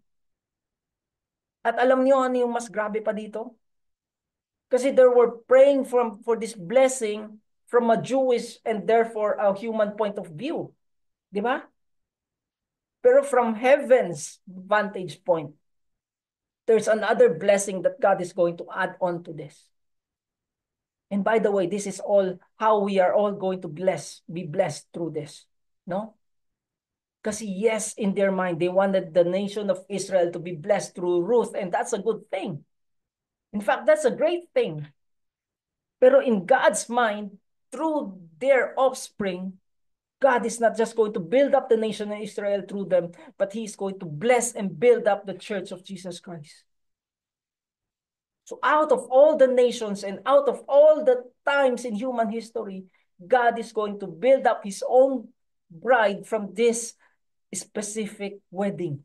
At alam niyo ano yung mas grabe pa dito? Kasi they were praying for this blessing from a Jewish and therefore a human point of view. Di ba? Pero from heaven's vantage point, there's another blessing that God is going to add on to this. And by the way, this is all how we are all going to be blessed through this. No? Kasi yes, in their mind, they wanted the nation of Israel to be blessed through Ruth, and that's a good thing. In fact, that's a great thing. Pero in God's mind, through their offspring, God is not just going to build up the nation of Israel through them, but He is going to bless and build up the church of Jesus Christ. So out of all the nations and out of all the times in human history, God is going to build up His own bride from this specific wedding.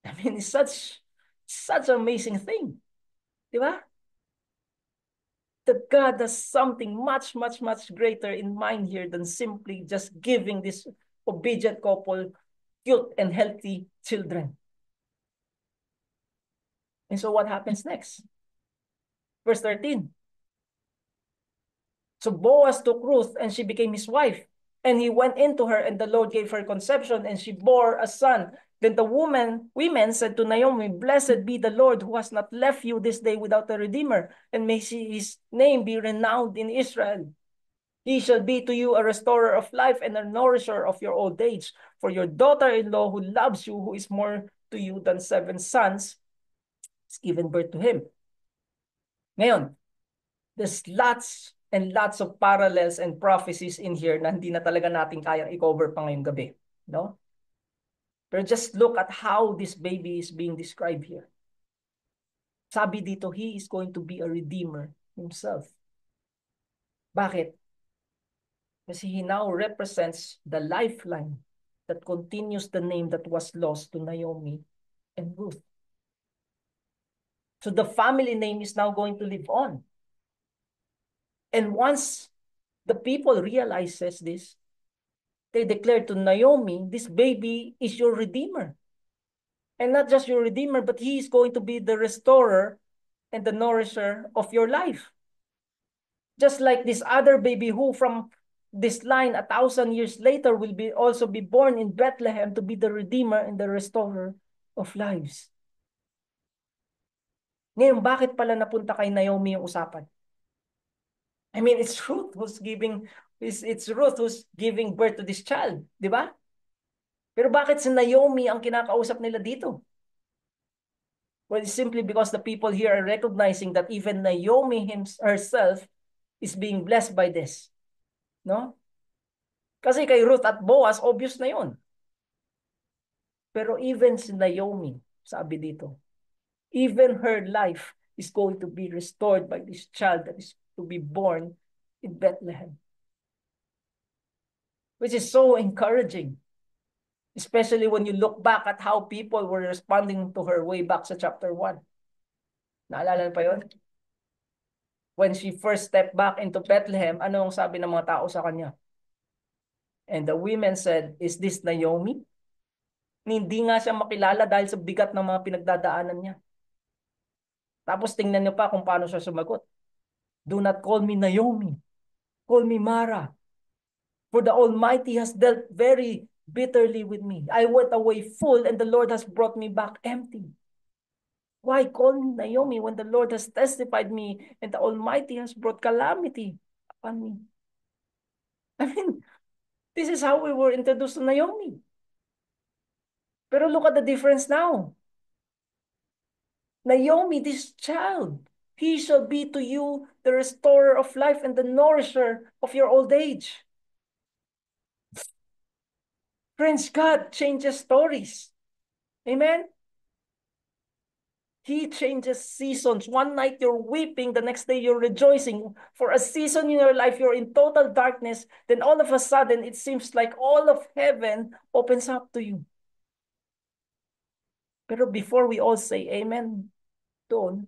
I mean, it's such an amazing thing. Di ba? That God has something much, much, much greater in mind here than simply just giving this obedient couple cute and healthy children. And so what happens next? Verse 13. So Boaz took Ruth and she became his wife. And he went into her and the Lord gave her conception and she bore a son. Then the women said to Naomi, "Blessed be the Lord who has not left you this day without a redeemer, and may his name be renowned in Israel. He shall be to you a restorer of life and a nourisher of your old age. For your daughter-in-law who loves you, who is more to you than 7 sons, has given birth to him." Ngayon, there's lots and lots of parallels and prophecies in here na hindi na talaga natin kayang i-cover pa ngayong gabi. No? Pero just look at how this baby is being described here. Sabi dito, he is going to be a redeemer himself. Bakit? Kasi he now represents the lifeline that continues the name that was lost to Naomi and Ruth. So the family name is now going to live on. And once the people realizes this, they declare to Naomi, this baby is your redeemer. And not just your redeemer, but he is going to be the restorer and the nourisher of your life. Just like this other baby who from this line 1,000 years later will also be born in Bethlehem to be the redeemer and the restorer of lives. Ngayon, bakit pala napunta kay Naomi yung usapan? I mean, it's Ruth who's giving birth to this child, di ba? Pero bakit si Naomi ang kinakausap nila dito? Well, it's simply because the people here are recognizing that even Naomi herself is being blessed by this. No? Kasi kay Ruth at Boaz, obvious na yun. Pero even si Naomi, sabi dito, even her life is going to be restored by this child that is to be born in Bethlehem. Which is so encouraging. Especially when you look back at how people were responding to her way back sa chapter 1. Naalala pa yun? When she first stepped back into Bethlehem, ano ang sabi ng mga tao sa kanya? And the women said, "Is this Naomi?" Hindi nga siya makilala dahil sa bigat ng mga pinagdadaanan niya. Tapos tingnan niyo pa kung paano siya sumagot. "Do not call me Naomi. Call me Mara. For the Almighty has dealt very bitterly with me. I went away full and the Lord has brought me back empty. Why call me Naomi when the Lord has testified me and the Almighty has brought calamity upon me?" I mean, this is how we were introduced to Naomi. Pero look at the difference now. Naomi, this child, he shall be to you the restorer of life and the nourisher of your old age. Friends, God changes stories. Amen? He changes seasons. One night you're weeping, the next day you're rejoicing. For a season in your life, you're in total darkness. Then all of a sudden, it seems like all of heaven opens up to you. Pero before we all say amen doon,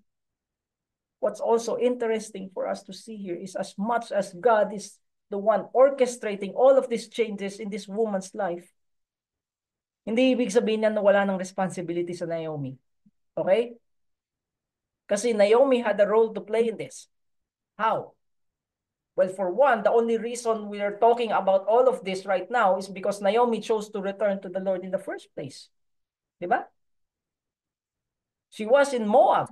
what's also interesting for us to see here is as much as God is the one orchestrating all of these changes in this woman's life, hindi ibig sabihin na wala ng responsibility sa Naomi. Okay? Kasi Naomi had a role to play in this. How? Well, for one, the only reason we are talking about all of this right now is because Naomi chose to return to the Lord in the first place. Diba? She was in Moab,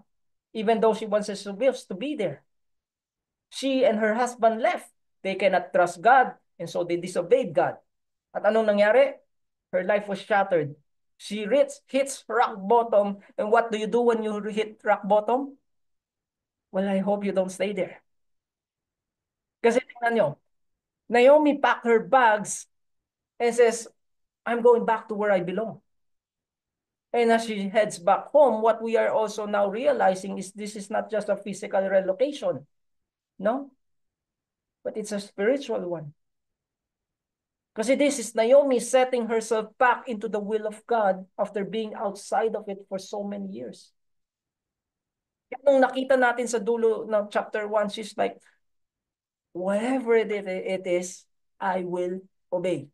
even though she was supposed to be there. She and her husband left. They cannot trust God, and so they disobeyed God. At anong nangyari? Her life was shattered. She hits rock bottom. And what do you do when you hit rock bottom? Well, I hope you don't stay there. Kasi tingnan nyo, Naomi packed her bags and says, I'm going back to where I belong. And as she heads back home, what we are also now realizing is this is not just a physical relocation, no? But it's a spiritual one. Kasi this is Naomi setting herself back into the will of God after being outside of it for so many years. Kaya nung nakita natin sa dulo ng chapter 1, she's like, whatever it is, I will obey.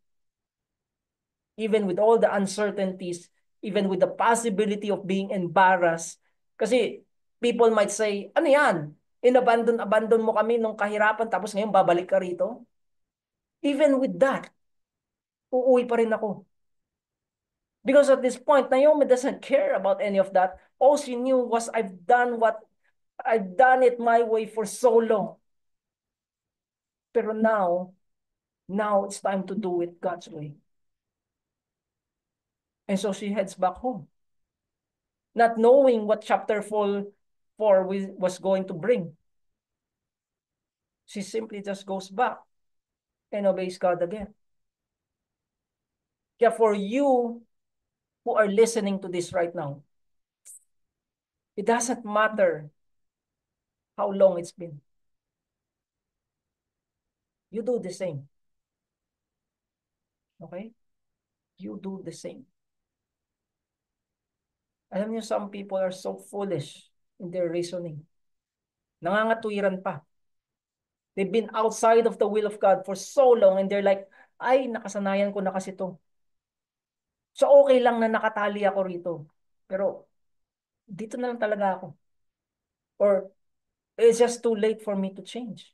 Even with all the uncertainties, even with the possibility of being embarrassed. Kasi people might say, ano yan? Abandon mo kami nung kahirapan tapos ngayon babalik ka rito? Even with that, uuwi pa rin ako. Because at this point, Naomi doesn't care about any of that. All she knew was, I've done it my way for so long. Pero now it's time to do it God's way. And so she heads back home, not knowing what chapter 4 was going to bring. She simply just goes back and obeys God again. Yeah, for you who are listening to this right now, it doesn't matter how long it's been. You do the same. Okay? You do the same. Alam niyo, some people are so foolish in their reasoning. Nangangatwiran pa. They've been outside of the will of God for so long and they're like, ay, nakasanayan ko na kasi to. So okay lang na nakatali ako rito. Pero dito na lang talaga ako. Or it's just too late for me to change.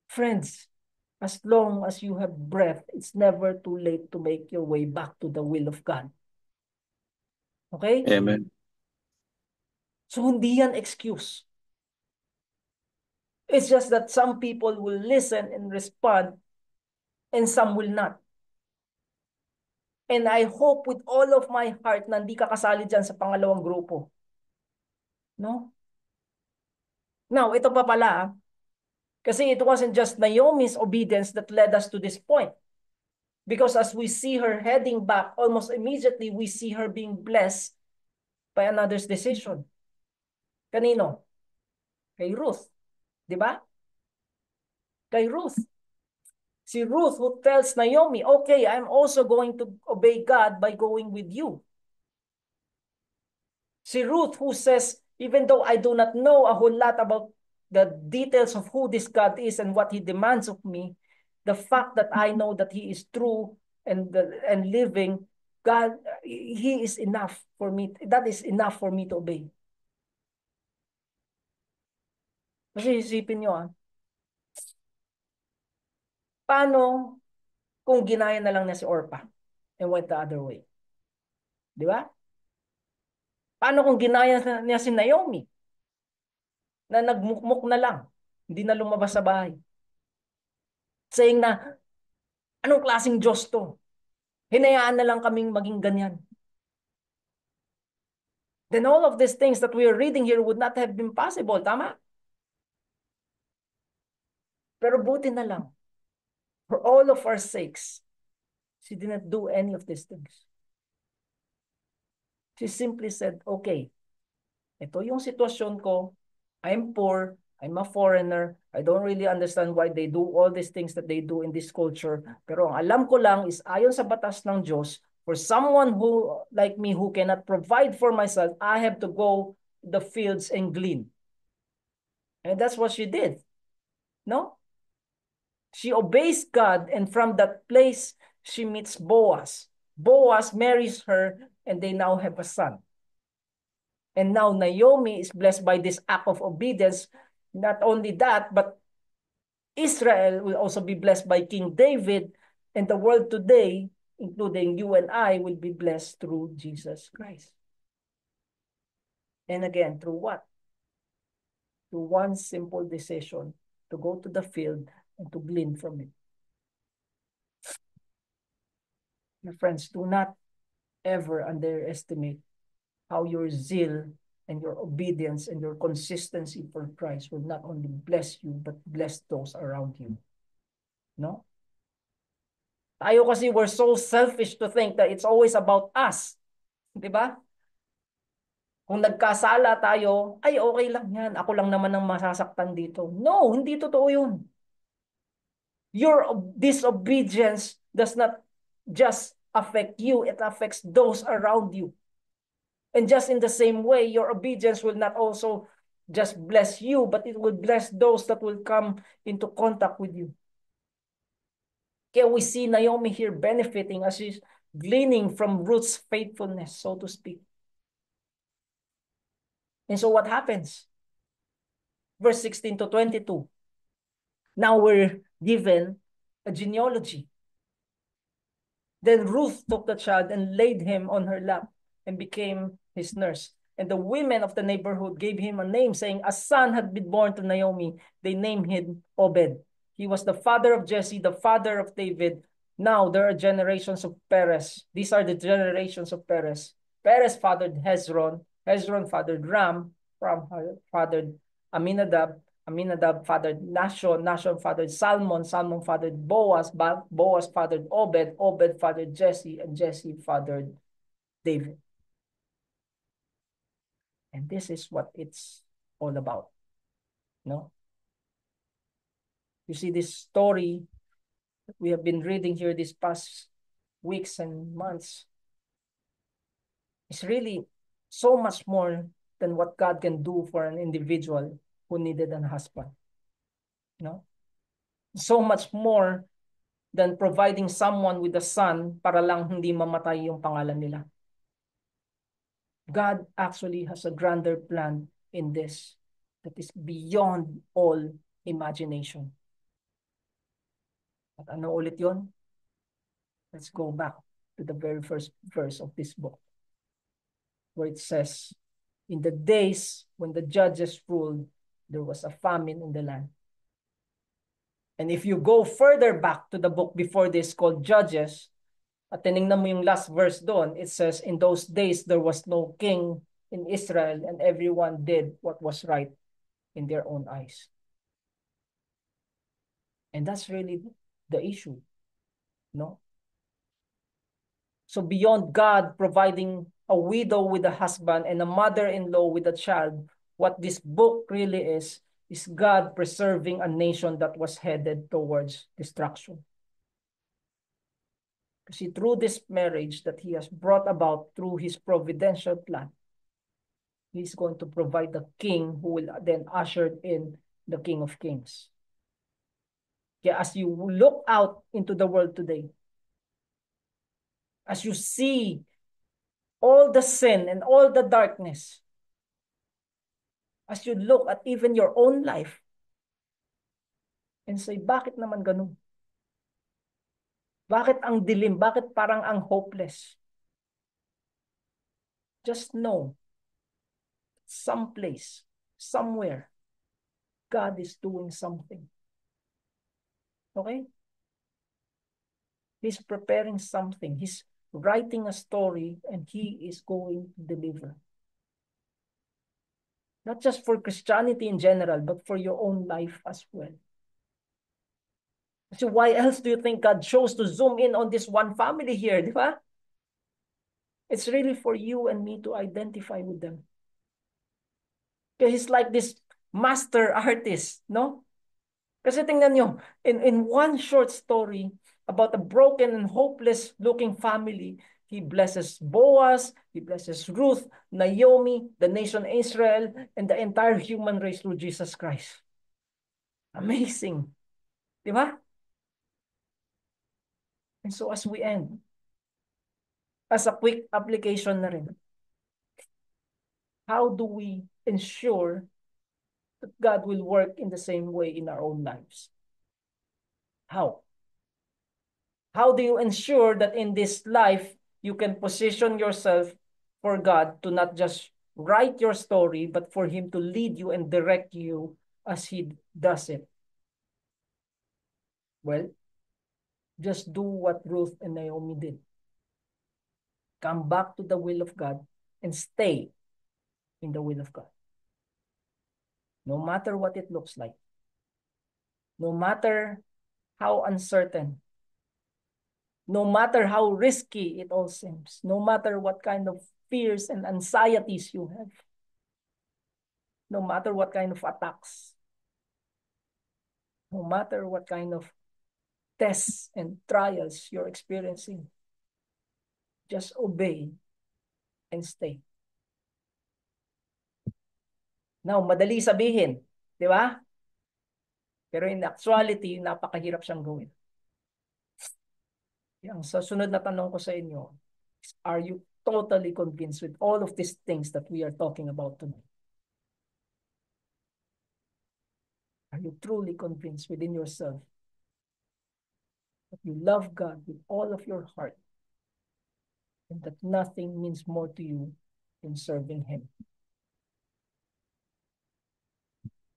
Friends, as long as you have breath, it's never too late to make your way back to the will of God. Okay? Amen. So hindi yan excuse. It's just that some people will listen and respond and some will not. And I hope with all of my heart na hindi ka kasali dyan sa pangalawang grupo. No? Now, ito pa pala, kasi it wasn't just Naomi's obedience that led us to this point. Because as we see her heading back, almost immediately we see her being blessed by another's decision. Kanino? Kay Ruth. Di ba? Kay Ruth. Si Ruth who tells Naomi, okay, I'm also going to obey God by going with you. Si Ruth who says, even though I do not know a whole lot about the details of who this God is and what he demands of me, the fact that I know that he is true and living, God, he is enough for me. That is enough for me to obey. Kasi isipin nyo, paano kung ginaya na lang niya si Orpah and went the other way? Di ba? Paano kung ginaya niya si Naomi na nagmukmuk na lang, hindi na lumabas sa bahay? Saying na, anong klaseng Diyos to? Hinayaan na lang kaming maging ganyan. Then all of these things that we are reading here would not have been possible. Tama? Pero buti na lang, for all of our sakes, she didn't do any of these things. She simply said, okay, ito yung sitwasyon ko. I'm poor. I'm a foreigner. I don't really understand why they do all these things that they do in this culture. Pero ang alam ko lang is ayon sa batas ng Diyos, for someone who like me who cannot provide for myself, I have to go to the fields and glean. And that's what she did. No? She obeys God, and from that place, she meets Boaz. Boaz marries her, and they now have a son. And now Naomi is blessed by this act of obedience Not only that, but Israel will also be blessed by King David, and the world today, including you and I, will be blessed through Jesus Christ. And again, through what? Through one simple decision to go to the field and to glean from it. My friends, do not ever underestimate how your zeal and your obedience and your consistency for Christ will not only bless you, but bless those around you. No? Tayo kasi we're so selfish to think that it's always about us. Di ba? Kung nagkasala tayo, ay okay lang yan. Ako lang naman ang masasaktan dito. No, hindi totoo yun. Your disobedience does not just affect you, it affects those around you. And just in the same way, your obedience will not also just bless you, but it will bless those that will come into contact with you. Kaya we see Naomi here benefiting as she's gleaning from Ruth's faithfulness, so to speak. And so what happens? Verse 16 to 22. Now we're given a genealogy. Then Ruth took the child and laid him on her lap and became his nurse. And the women of the neighborhood gave him a name, saying, a son had been born to Naomi. They named him Obed. He was the father of Jesse, the father of David. Now there are generations of Perez. These are the generations of Perez. Perez fathered Hezron. Hezron fathered Ram. Ram fathered Aminadab. Aminadab fathered Nashon. Nashon fathered Salmon. Salmon fathered Boaz. Boaz fathered Obed. Obed fathered Jesse. And Jesse fathered David. And this is what it's all about. No? You see this story that we have been reading here these past weeks and months. It's really so much more than what God can do for an individual who needed a husband. No? So much more than providing someone with a son para lang hindi mamatay yung pangalan nila. God actually has a grander plan in this that is beyond all imagination. At ano ulit yun? Let's go back to the very first verse of this book, where it says, in the days when the judges ruled, there was a famine in the land. And if you go further back to the book before this called Judges, at tinignan mo yung last verse doon, it says, in those days there was no king in Israel and everyone did what was right in their own eyes. And that's really the issue, no? So beyond God providing a widow with a husband and a mother-in-law with a child, what this book really is God preserving a nation that was headed towards destruction. See, through this marriage that he has brought about through his providential plan, he's going to provide the king who will then usher in the King of Kings. Yeah, as you look out into the world today, as you see all the sin and all the darkness, as you look at even your own life and say, bakit naman ganun? Bakit ang dilim? Bakit parang ang hopeless? Just know, someplace, somewhere, God is doing something. Okay? He's preparing something. He's writing a story and he is going to deliver. Not just for Christianity in general, but for your own life as well. So why else do you think God chose to zoom in on this one family here, di ba? It's really for you and me to identify with them. Because he's like this master artist, no? Kasi tingnan nyo, in one short story about a broken and hopeless looking family, he blesses Boaz, he blesses Ruth, Naomi, the nation Israel, and the entire human race through Jesus Christ. Amazing. Di ba? And so as we end, as a quick application na rin, how do we ensure that God will work in the same way in our own lives? How? How do you ensure that in this life, you can position yourself for God to not just write your story, but for Him to lead you and direct you as He does it? Well, just do what Ruth and Naomi did. Come back to the will of God and stay in the will of God. No matter what it looks like, no matter how uncertain, no matter how risky it all seems, no matter what kind of fears and anxieties you have, no matter what kind of attacks, no matter what kind of tests and trials you're experiencing, just obey and stay. Now, madali sabihin, di ba? Pero in actuality, napakahirap siyang gawin. Yung sa sunod na tanong ko sa inyo, are you totally convinced with all of these things that we are talking about tonight? Are you truly convinced within yourself that you love God with all of your heart and that nothing means more to you than serving Him?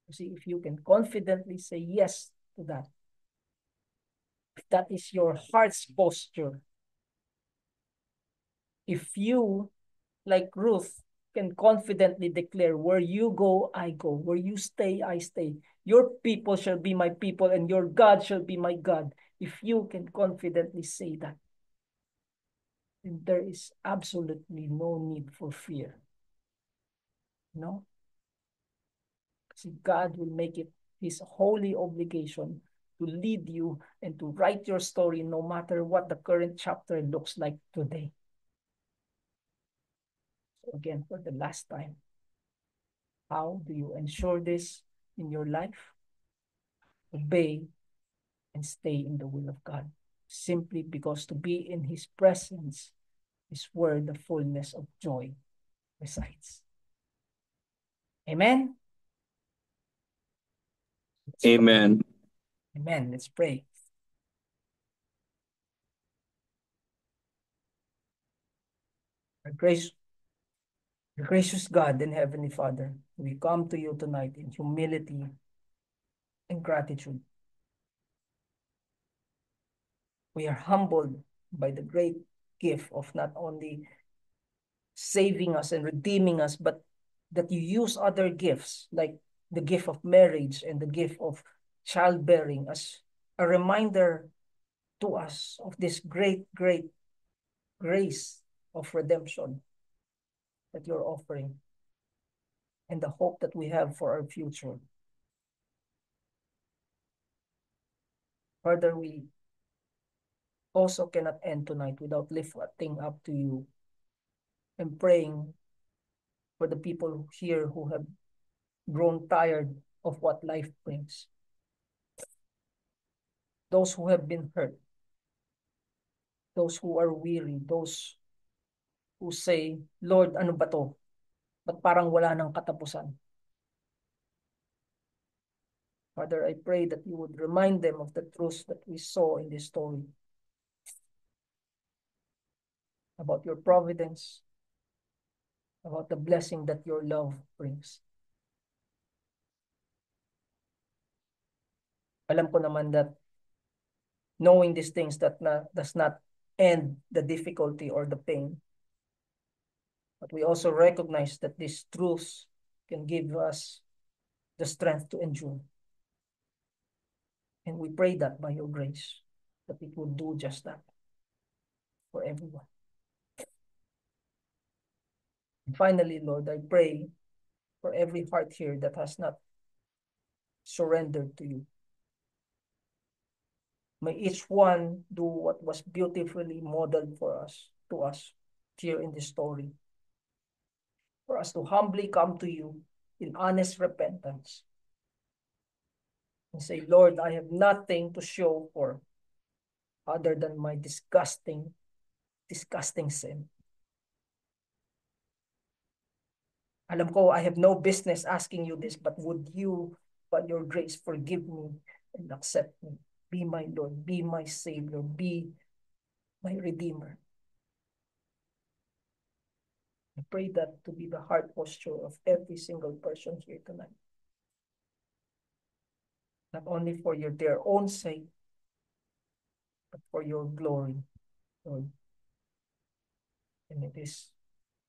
You see, if you can confidently say yes to that, if that is your heart's posture, if you, like Ruth, can confidently declare, where you go, I go. Where you stay, I stay. Your people shall be my people, and your God shall be my God. If you can confidently say that, then there is absolutely no need for fear. No? Because God will make it His holy obligation to lead you and to write your story no matter what the current chapter looks like today. So again, for the last time, how do you ensure this in your life? Obey and stay in the will of God. Simply because to be in His presence is where the fullness of joy resides. Amen? Amen. Amen. Let's pray. Our gracious God and Heavenly Father, we come to you tonight in humility and gratitude. We are humbled by the great gift of not only saving us and redeeming us, but that you use other gifts like the gift of marriage and the gift of childbearing as a reminder to us of this great grace of redemption that you're offering and the hope that we have for our future. Further, we also cannot end tonight without lifting up to you and praying for the people here who have grown tired of what life brings. Those who have been hurt, those who are weary, those who say, Lord, ano ba to? Ba't parang wala nang katapusan? Father, I pray that you would remind them of the truths that we saw in this story about your providence, about the blessing that your love brings. Alam ko naman that knowing these things does not end the difficulty or the pain. But we also recognize that these truths can give us the strength to endure. And we pray that by your grace, that it will do just that for everyone. And finally, Lord, I pray for every heart here that has not surrendered to you. May each one do what was beautifully modeled to us here in this story. For us to humbly come to you in honest repentance and say, Lord, I have nothing to show for other than my disgusting sin. Alam ko, I have no business asking you this, but would you, by your grace, forgive me and accept me? Be my Lord, be my Savior, be my Redeemer. I pray that to be the heart posture of every single person here tonight. Not only for their own sake, but for your glory, Lord. And it is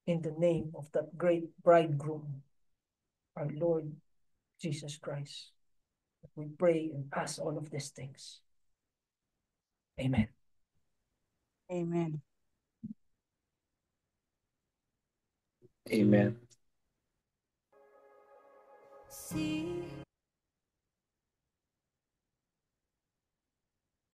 in the name of that great bridegroom, our Lord Jesus Christ, that we pray and ask all of these things. Amen. Amen. Amen. See